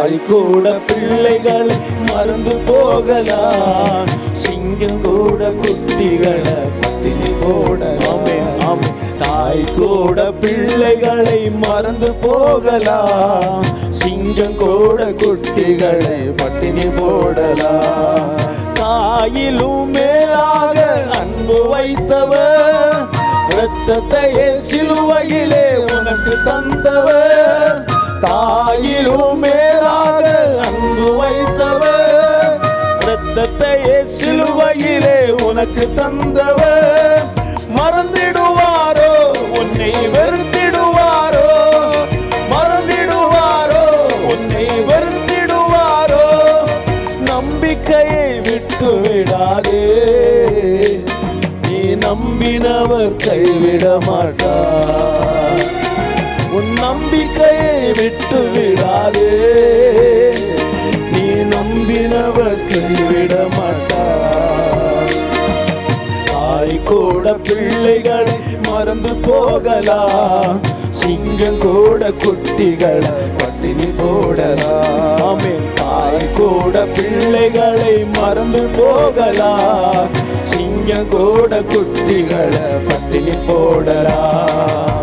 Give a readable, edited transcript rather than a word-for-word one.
தாய் கூட பிள்ளைகளை மறந்து போகலாம், சிங்கம் கூட குட்டிகளை பட்டினி போடலாமே. ஆமே, தாய் கூட பிள்ளைகளை மறந்து போகலாம், சிங்கம் கூட குட்டிகளை பட்டினி போடலாம். தாயிலும் மேலாக அன்பு வைத்தவர், இரத்தத்தையே சிலுவையிலே உனக்கு தந்தவர். தாயிலும் மேலாக அன்பு வைத்தவர், இரத்தத்தையே சிலுவையிலே உனக்கு தந்தவர். மறந்திடுவாரோ உன்னை வெறுத்திடுவாரோ, மறந்திடுவாரோ உன்னை வெறுத்திடுவாரோ. நம்பிக்கையை விட்டு விடாதே, நீ நம்பினவர் கைவிட மாட்டார். உன் நம்பிக்கையை விட்டு விடாதே, நீ நம்பினவர் கைவிட மாட்டார். தாய் கூட பிள்ளைகளை மறந்து போகலாம், சிங்கம் கூட குட்டிகளை பட்டினி போடலாம். ஆமென். தாய் கூட பிள்ளைகளை மறந்து போகலாம், சிங்கம் கூட குட்டிகளை பட்டினி போடலாம்.